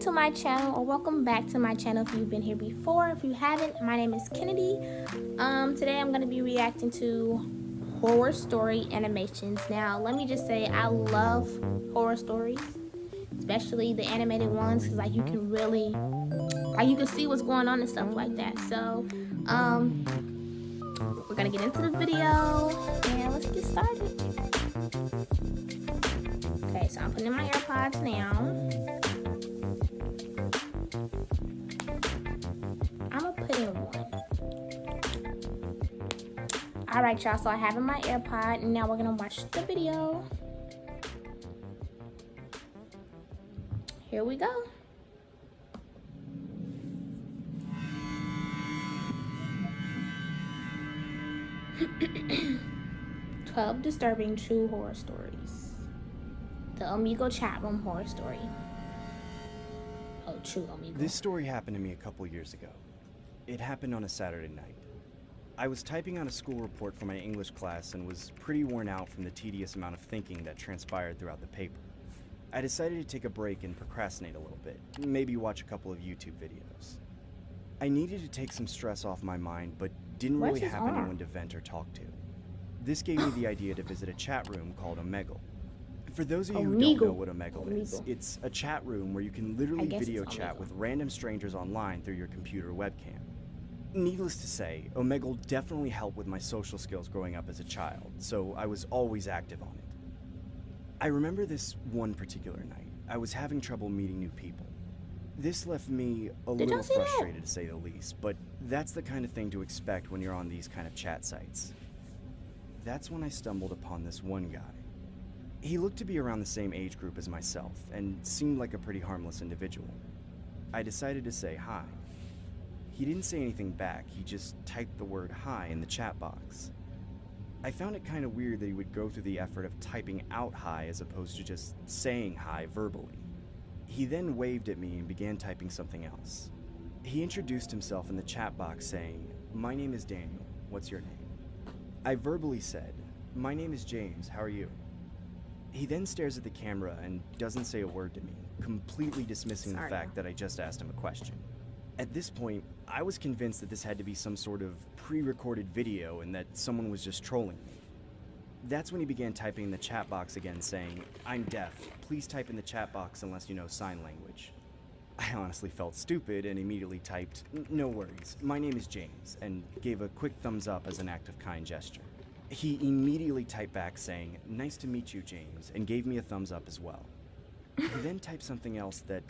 to my channel, or welcome back to my channel if you've been here before. If you haven't, my name is Kennedy. Today I'm going to be reacting to horror story animations. Now let me just say I love horror stories, especially the animated ones, because like you can really, like you can see what's going on and stuff like that. So we're gonna get into the video and let's get started. Okay, so I'm putting in my AirPods now. I'm gonna put in one. Alright, y'all, so I have in my AirPod and now we're gonna watch the video. Here we go. "12 disturbing true horror stories. The Omegle chat room horror story." Oh, true Omegle. This story happened to me a couple years ago. It happened on a Saturday night. I was typing on a school report for my English class and was pretty worn out from the tedious amount of thinking that transpired throughout the paper. I decided to take a break and procrastinate a little bit, maybe watch a couple of YouTube videos. I needed to take some stress off my mind, but didn't really have anyone to vent or talk to. This gave me the idea to visit a chat room called Omegle. For those of you who don't know what Omegle is, it's a chat room where you can literally video chat with random strangers online through your computer webcam. Needless to say, Omegle definitely helped with my social skills growing up as a child, so I was always active on it. I remember this one particular night. I was having trouble meeting new people. This left me a little frustrated to say the least, but that's the kind of thing to expect when you're on these kind of chat sites. That's when I stumbled upon this one guy. He looked to be around the same age group as myself and seemed like a pretty harmless individual. I decided to say hi. He didn't say anything back, he just typed the word hi in the chat box. I found it kind of weird that he would go through the effort of typing out hi as opposed to just saying hi verbally. He then waved at me and began typing something else. He introduced himself in the chat box saying, "My name is Daniel, what's your name?" I verbally said, "My name is James, how are you?" He then stares at the camera and doesn't say a word to me, completely dismissing the fact that I just asked him a question. At this point, I was convinced that this had to be some sort of pre-recorded video and that someone was just trolling me. That's when he began typing in the chat box again saying, "I'm deaf, please type in the chat box unless you know sign language." I honestly felt stupid and immediately typed, "No worries, my name is James," and gave a quick thumbs up as an act of kind gesture. He immediately typed back saying, "Nice to meet you, James," and gave me a thumbs up as well. He then typed something else that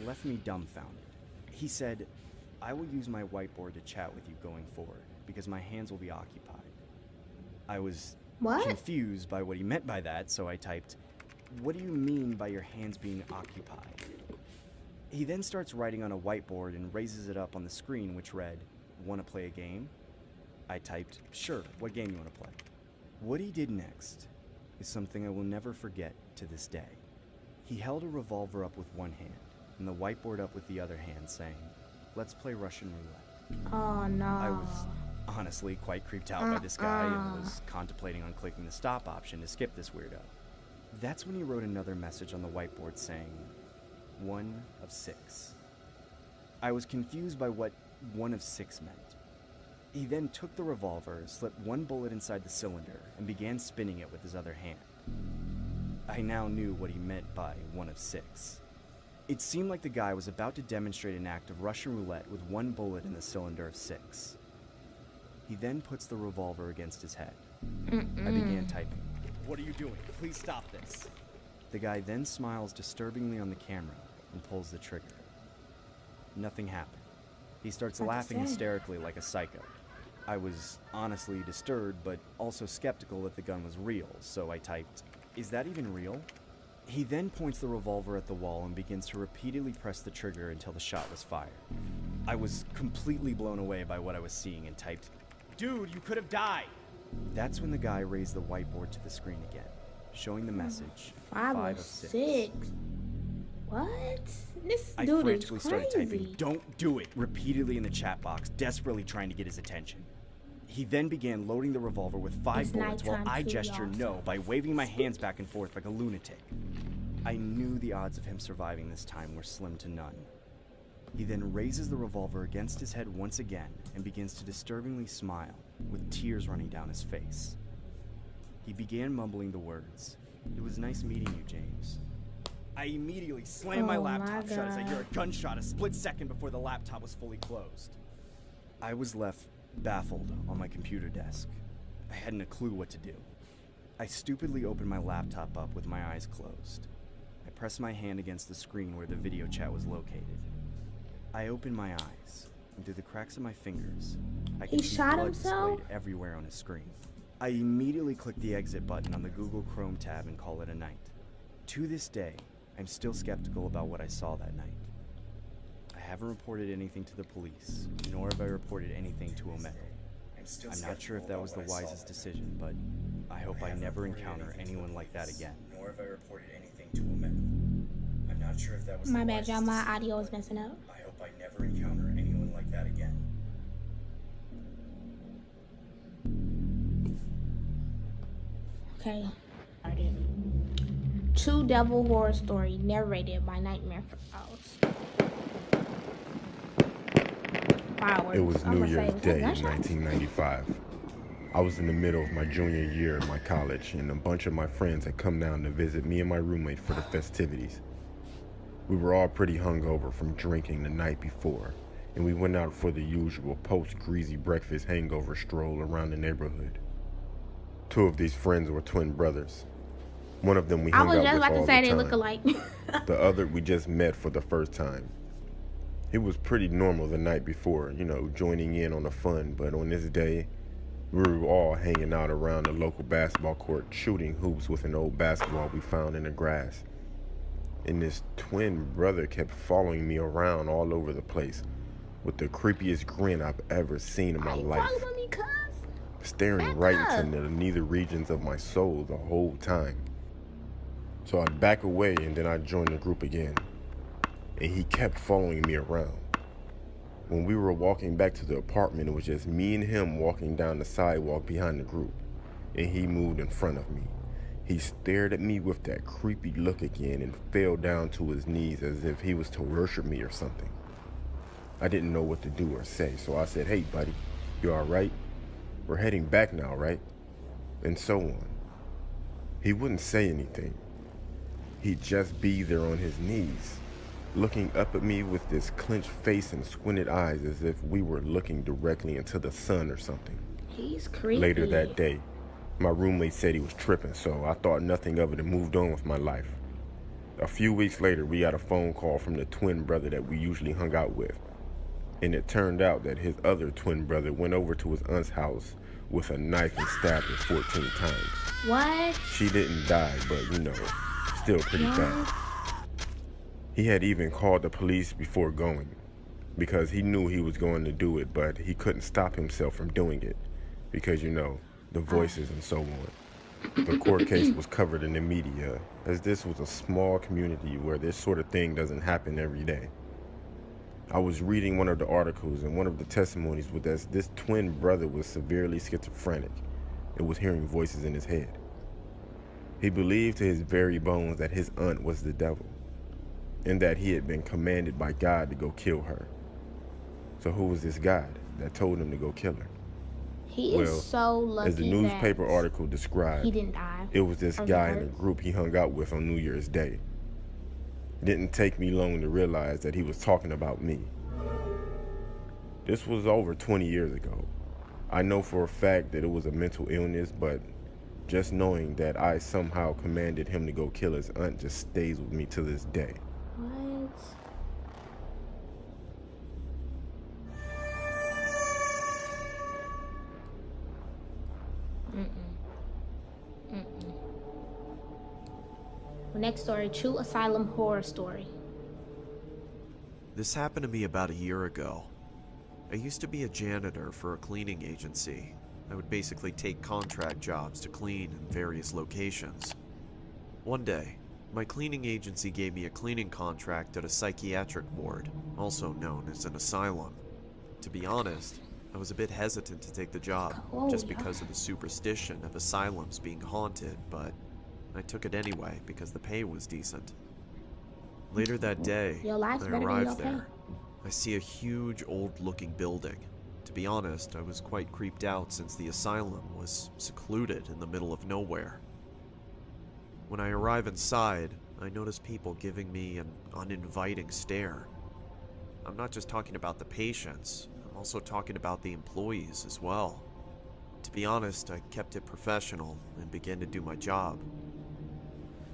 left me dumbfounded. He said, "I will use my whiteboard to chat with you going forward because my hands will be occupied." I was confused by what he meant by that, so I typed, "What do you mean by your hands being occupied?" He then starts writing on a whiteboard and raises it up on the screen, which read, "Want to play a game?" I typed, "Sure, what game you want to play?" What he did next is something I will never forget to this day. He held a revolver up with one hand and the whiteboard up with the other hand, saying, "Let's play Russian roulette." Oh no. I was honestly quite creeped out by this guy and was contemplating on clicking the stop option to skip this weirdo. That's when he wrote another message on the whiteboard saying, "1 of 6. I was confused by what 1 of 6 meant. He then took the revolver, slipped one bullet inside the cylinder, and began spinning it with his other hand. I now knew what he meant by 1 of 6. It seemed like the guy was about to demonstrate an act of Russian roulette with one bullet in the cylinder of 6. He then puts the revolver against his head. I began typing, "What are you doing? Please stop this." The guy then smiles disturbingly on the camera and pulls the trigger. Nothing happened. He starts laughing hysterically like a psycho. I was honestly disturbed, but also skeptical that the gun was real, so I typed, "Is that even real?" He then points the revolver at the wall and begins to repeatedly press the trigger until the shot was fired. I was completely blown away by what I was seeing and typed, "Dude, you could have died!" That's when the guy raised the whiteboard to the screen again, showing the message, 5 of 6. What? This I dude frantically is started crazy. typing, "Don't do it," repeatedly in the chat box, desperately trying to get his attention. He then began loading the revolver with 5 bullets while I gestured no by waving my hands back and forth like a lunatic. I knew the odds of him surviving this time were slim to none. He then raises the revolver against his head once again and begins to disturbingly smile, with tears running down his face. He began mumbling the words, "It was nice meeting you, James." I immediately slammed my laptop shut as I heard a gunshot a split second before the laptop was fully closed. I was left baffled on my computer desk. I hadn't a clue what to do. I stupidly opened my laptop up with my eyes closed. I pressed my hand against the screen where the video chat was located. I opened my eyes, and through the cracks of my fingers, I could see blood displayed everywhere on his screen. I immediately clicked the exit button on the Google Chrome tab and called it a night. To this day, I'm still skeptical about what I saw that night. I haven't reported anything to the police, nor have I reported anything to Omega. I'm not sure if that was the wisest decision, but I hope I never encounter anyone like that again. Nor have I reported anything to Omega. I'm not sure if that was my bad, y'all. My audio is messing up. I hope I never encounter anyone like that again. Okay. True Devil Horror Story, narrated by Nightmare Owls. Fireworks. It was New Year's Day in 1995. I was in the middle of my junior year at my college, and a bunch of my friends had come down to visit me and my roommate for the festivities. We were all pretty hungover from drinking the night before, and we went out for the usual post-greasy breakfast hangover stroll around the neighborhood. Two of these friends were twin brothers. One of them we hung out with all the time. I was just about to say they look alike. The other we just met for the first time. He was pretty normal the night before, joining in on the fun, but on this day, we were all hanging out around the local basketball court, shooting hoops with an old basketball we found in the grass. And this twin brother kept following me around all over the place with the creepiest grin I've ever seen in my life. Staring right into the neither regions of my soul the whole time. So I'd back away and then I'd join the group again. And he kept following me around. When we were walking back to the apartment, it was just me and him walking down the sidewalk behind the group. And he moved in front of me. He stared at me with that creepy look again and fell down to his knees as if he was to worship me or something. I didn't know what to do or say, so I said, "Hey buddy, you all right? We're heading back now, right?" And so on. He wouldn't say anything. He'd just be there on his knees, looking up at me with this clenched face and squinted eyes as if we were looking directly into the sun or something. He's creepy. Later that day, my roommate said he was tripping, so I thought nothing of it and moved on with my life. A few weeks later, we got a phone call from the twin brother that we usually hung out with. And it turned out that his other twin brother went over to his aunt's house with a knife and stabbed her 14 times. What? She didn't die, but still pretty bad. He had even called the police before going because he knew he was going to do it, but he couldn't stop himself from doing it because, the voices and so on. The court case was covered in the media as this was a small community where this sort of thing doesn't happen every day. I was reading one of the articles, and one of the testimonies was that this twin brother was severely schizophrenic and was hearing voices in his head. He believed to his very bones that his aunt was the devil, and that he had been commanded by God to go kill her. So who was this God that told him to go kill her? He is so lucky. As the newspaper article described, he didn't die. It was this guy in the group he hung out with on New Year's Day. It didn't take me long to realize that he was talking about me. This was over 20 years ago. I know for a fact that it was a mental illness, but just knowing that I somehow commanded him to go kill his aunt just stays with me to this day. What? Next story, True Asylum Horror Story. This happened to me about a year ago. I used to be a janitor for a cleaning agency. I would basically take contract jobs to clean in various locations. One day, my cleaning agency gave me a cleaning contract at a psychiatric ward, also known as an asylum. To be honest, I was a bit hesitant to take the job, just because of the superstition of asylums being haunted, but I took it anyway because the pay was decent. Later that day, Your life's I better than your arrived pay. there. I see a huge old-looking building. To be honest, I was quite creeped out since the asylum was secluded in the middle of nowhere. When I arrive inside, I notice people giving me an uninviting stare. I'm not just talking about the patients, I'm also talking about the employees as well. To be honest, I kept it professional and began to do my job.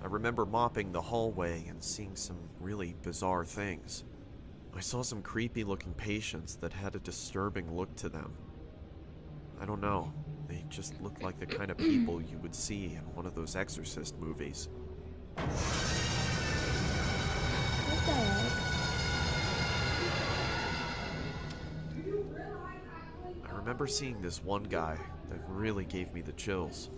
I remember mopping the hallway and seeing some really bizarre things. I saw some creepy looking patients that had a disturbing look to them. I don't know, they just looked like the kind of people you would see in one of those exorcist movies. What the heck? I remember seeing this one guy that really gave me the chills.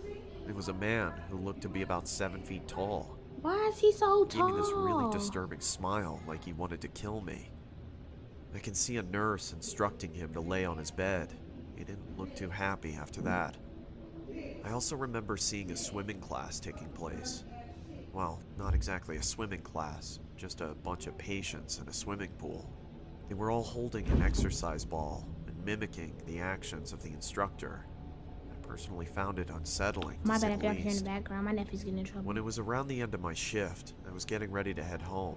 It was a man who looked to be about 7 feet tall. Why is he so He gave me this really tall? disturbing smile like he wanted to kill me. I can see a nurse instructing him to lay on his bed. He didn't look too happy after that. I also remember seeing a swimming class taking place. Well, not exactly a swimming class, just a bunch of patients in a swimming pool. They were all holding an exercise ball and mimicking the actions of the instructor. I personally found it unsettling, to My say bad if the y'all hear in least. the background. My nephew's getting in trouble. When it was around the end of my shift, I was getting ready to head home.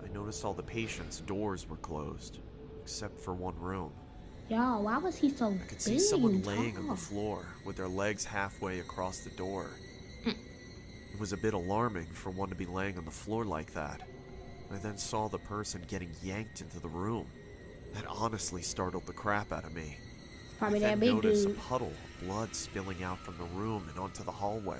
I noticed all the patients' doors were closed, except for one room. Y'all, why was he so I could big see someone and laying on tall? the floor with their legs halfway across the door. It was a bit alarming for one to be laying on the floor like that. I then saw the person getting yanked into the room. That honestly startled the crap out of me. Probably I that then big noticed dude. a puddle of blood spilling out from the room and onto the hallway.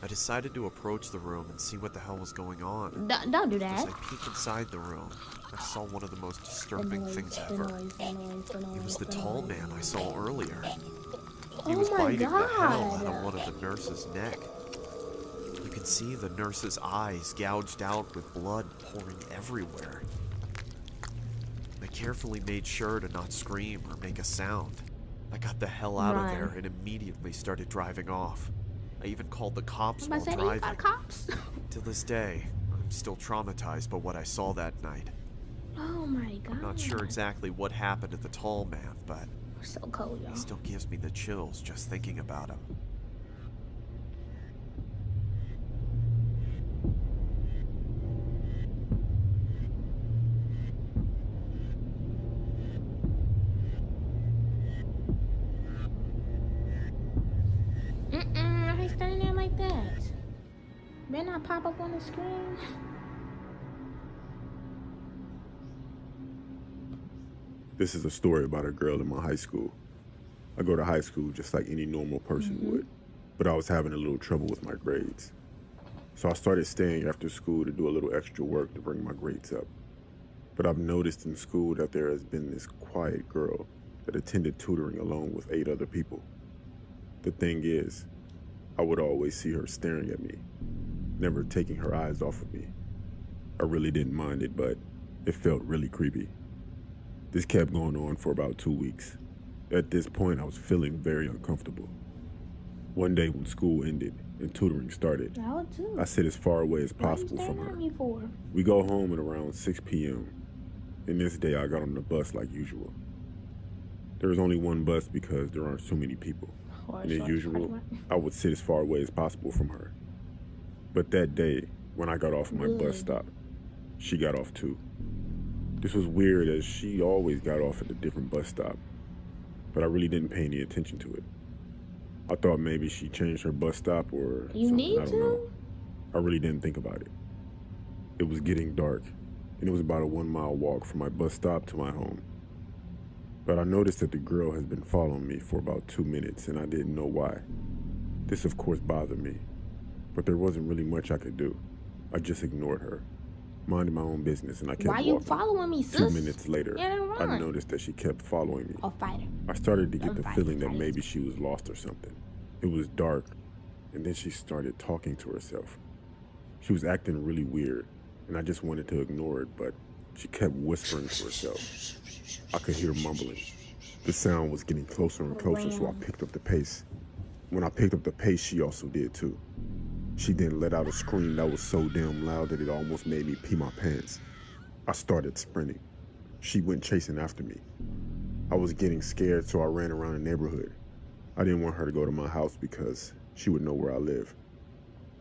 I decided to approach the room and see what the hell was going on. Don't do As that. I peeked inside the room, I saw one of the most The disturbing noise, things the ever. noise, the noise, the noise, It was the the tall noise. man I saw earlier. He Oh was my biting the hell out God. of one of the nurse's neck. You could see the nurse's eyes gouged out with blood pouring everywhere. I carefully made sure to not scream or make a sound. I got the hell out of Run. there and immediately started driving off. I even called the cops I'm while about to say, you driving. got cops? To this day, I'm still traumatized by what I saw that night. Oh my God. I'm not sure exactly what happened to the tall man, but We're so cold, y'all. he still gives me the chills just thinking about him. Why he standing there like that? Better not pop up on the screen. This is a story about a girl in my high school. I go to high school just like any normal person would, but I was having a little trouble with my grades. So I started staying after school to do a little extra work to bring my grades up. But I've noticed in school that there has been this quiet girl that attended tutoring along with 8 other people. The thing is, I would always see her staring at me, never taking her eyes off of me. I really didn't mind it, but it felt really creepy. This kept going on for about 2 weeks. At this point, I was feeling very uncomfortable. One day when school ended and tutoring started, I would too. I sit as far away as Why you possible from staring her. at me for? We go home at around 6 p.m. And this day I got on the bus like usual. There was only one bus because there aren't so many people. Or And as short, usual, short. I would sit as far away as possible from her. But that day, when I got off my Good. bus stop, she got off too. This was weird as she always got off at a different bus stop, but I really didn't pay any attention to it. I thought maybe she changed her bus stop or You something, need I don't know. to? I really didn't think about it. It was getting dark, and it was about a 1-mile walk from my bus stop to my home. But I noticed that the girl has been following me for about 2 minutes, and I didn't know why. This of course bothered me, but there wasn't really much I could do. I just ignored her, minding my own business, and I kept Why you walking. following me, 2 sis? minutes later, Yeah, then I run. noticed that she kept following me. Oh, fighter. I started to get Don't the fight, feeling that fight. maybe she was lost or something. It was dark, and then she started talking to herself. She was acting really weird, and I just wanted to ignore it, but she kept whispering to herself. I could hear mumbling. The sound was getting closer and closer, so I picked up the pace. When I picked up the pace, she also did too. She then let out a scream that was so damn loud that it almost made me pee my pants. I started sprinting. She went chasing after me. I was getting scared, so I ran around the neighborhood. I didn't want her to go to my house because she would know where I live.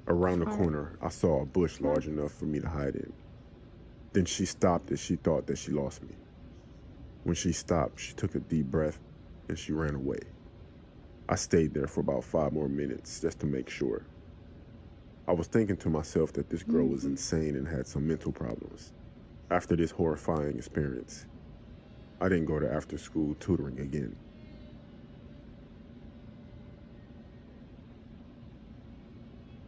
Around the corner, I saw a bush large enough for me to hide in. Then she stopped as she thought that she lost me. When she stopped, she took a deep breath and she ran away. I stayed there for about 5 more minutes just to make sure. I was thinking to myself that this girl was insane and had some mental problems. After this horrifying experience, I didn't go to after-school tutoring again.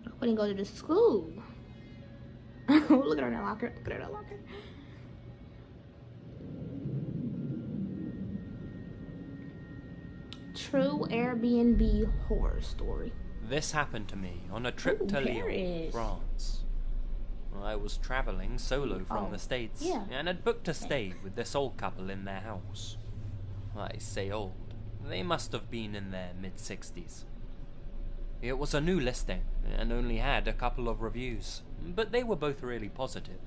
I wouldn't go to the school. Look at her in that locker. Look at her in that locker. True Airbnb horror story. This happened to me on a trip to Lyon, Paris. France. I was travelling solo from the States and had booked a stay with this old couple in their house. I say old, they must have been in their mid-60s. It was a new listing and only had a couple of reviews, but they were both really positive.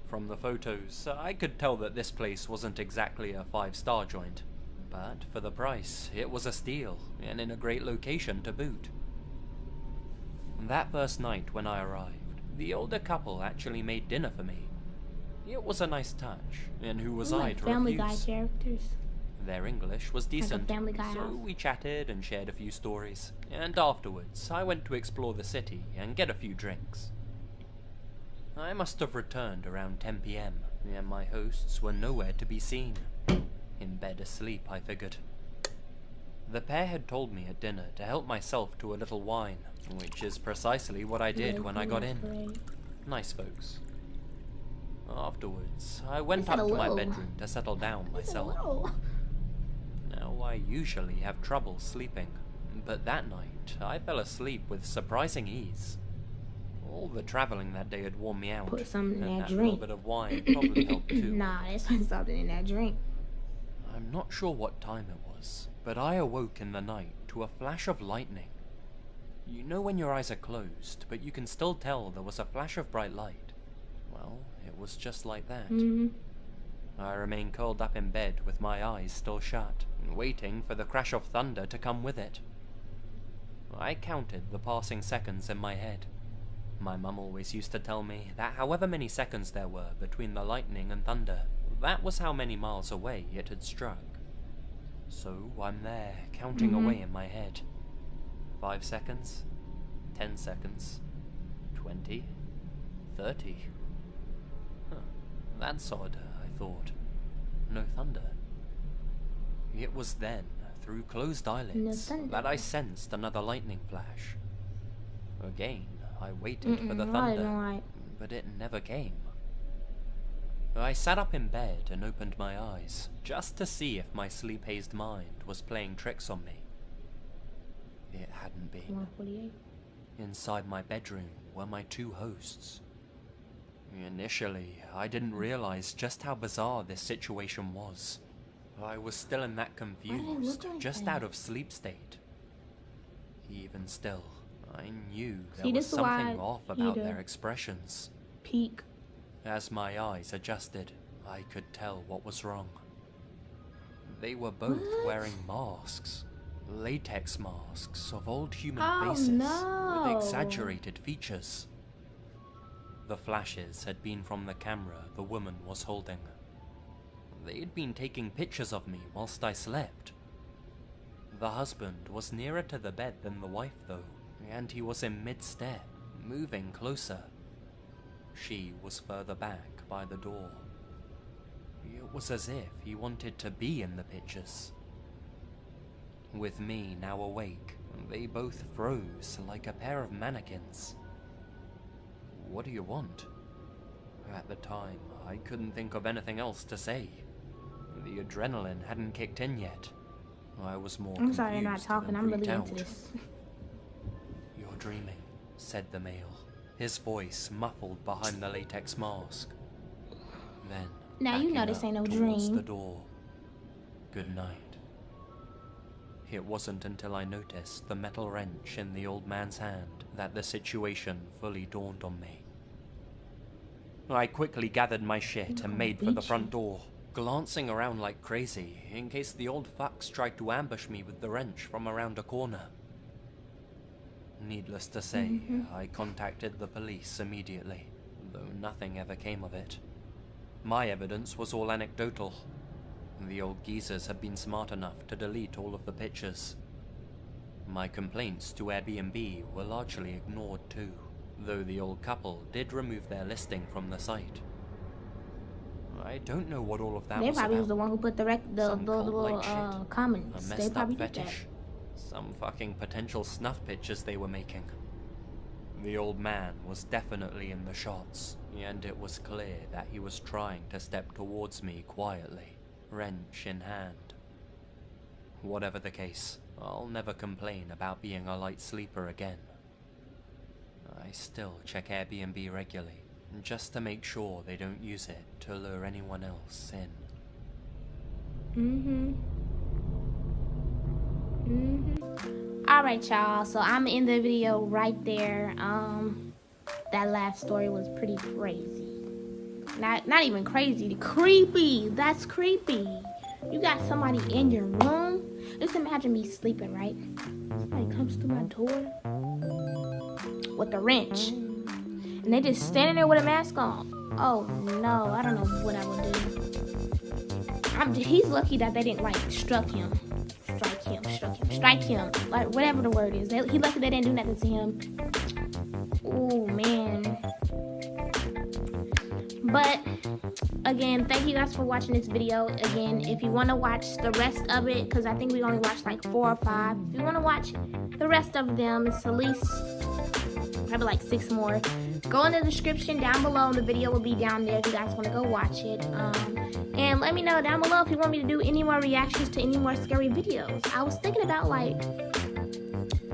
From the photos, I could tell that this place wasn't exactly a 5-star joint, but for the price, it was a steal and in a great location to boot. That first night when I arrived, the older couple actually made dinner for me. It was a nice touch, and who was I to Family refuse? Guy characters. Their English was decent, Family Guy so house. we chatted and shared a few stories, and afterwards I went to explore the city and get a few drinks. I must have returned around 10 PM, and my hosts were nowhere to be seen. In bed asleep, I figured. The pair had told me at dinner to help myself to a little wine, which is precisely what I did when I got in. Nice folks. Afterwards, I went up to my bedroom to settle down myself. Now, I usually have trouble sleeping, but that night, I fell asleep with surprising ease. All the traveling that day had worn me out, Put something in and that that little drink. bit of wine probably helped too. Nah, there's something in that drink. I'm not sure what time it was, but I awoke in the night to a flash of lightning. You know when your eyes are closed, but you can still tell there was a flash of bright light? Well, it was just like that. I remained curled up in bed with my eyes still shut, waiting for the crash of thunder to come with it. I counted the passing seconds in my head. My mum always used to tell me that however many seconds there were between the lightning and thunder, that was how many miles away it had struck. So I'm there, counting away in my head. 5 seconds, 10 seconds, 20, 30. That's odd, I thought. No thunder. It was then, through closed eyelids, that I sensed another lightning flash. Again, I waited for the thunder, but it never came. I sat up in bed and opened my eyes, just to see if my sleep-hazed mind was playing tricks on me. It hadn't been. 148. Inside my bedroom were my 2 hosts. Initially, I didn't realize just how bizarre this situation was. I was still in that confused, just out of sleep state. Even still, I knew there was something off about their expressions. Peak. As my eyes adjusted, I could tell what was wrong. They were both wearing masks. Latex masks of old human faces with exaggerated features. The flashes had been from the camera the woman was holding. They'd been taking pictures of me whilst I slept. The husband was nearer to the bed than the wife though, and he was in mid-step, moving closer. She was further back by the door. It was as if he wanted to be in the pictures. With me now awake, they both froze like a pair of mannequins. What do you want? At the time, I couldn't think of anything else to say. The adrenaline hadn't kicked in yet. I was more I'm sorry, I'm not confused talking. than I'm really freaked into out. this. You're dreaming, said the male, his voice muffled behind the latex mask. Then, Now you know backing this ain't no up towards dream. the door. Good night. It wasn't until I noticed the metal wrench in the old man's hand that the situation fully dawned on me. I quickly gathered my shit and made for the front door, glancing around like crazy in case the old fucks tried to ambush me with the wrench from around a corner. Needless to say, I contacted the police immediately, though nothing ever came of it. My evidence was all anecdotal. The old geezers had been smart enough to delete all of the pictures. My complaints to Airbnb were largely ignored too, though the old couple did remove their listing from the site. I don't know what all of that was about. They probably was the one who put the little comments. A They messed probably up did that. fetish. Some fucking potential snuff pictures they were making. The old man was definitely in the shots, and it was clear that he was trying to step towards me quietly, wrench in hand. Whatever the case, I'll never complain about being a light sleeper again. I still check Airbnb regularly, just to make sure they don't use it to lure anyone else in. Alright, y'all, so I'm in the video right there. That last story was pretty crazy. Not even crazy, creepy. That's creepy. You got somebody in your room. Just imagine me sleeping, right? Somebody comes to my door with a wrench, and they just standing there with a mask on. Oh no, I don't know what I would do. He's lucky that they didn't like strike him, like whatever the word is. He lucky they didn't do nothing to him. Oh man. But again, thank you guys for watching this video. Again, if you want to watch the rest of it, because I think we only watched like 4 or 5. If you want to watch the rest of them, it's at least probably like 6 more. Go in the description down below. The video will be down there if you guys want to go watch it. And let me know down below if you want me to do any more reactions to any more scary videos. I was thinking about like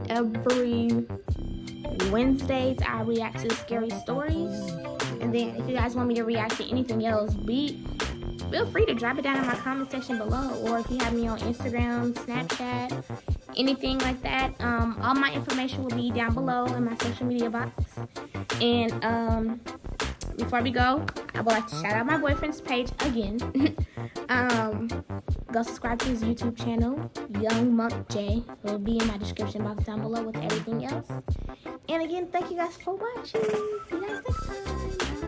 every Wednesdays I react to scary stories. And then if you guys want me to react to anything else, feel free to drop it down in my comment section below. Or if you have me on Instagram, Snapchat, anything like that, all my information will be down below in my social media box. And before we go, I would like to shout out my boyfriend's page again. Go subscribe to his YouTube channel, IG-MIIXXED. It will be in my description box down below with everything else. And again, thank you guys for watching. See you guys next time. Bye.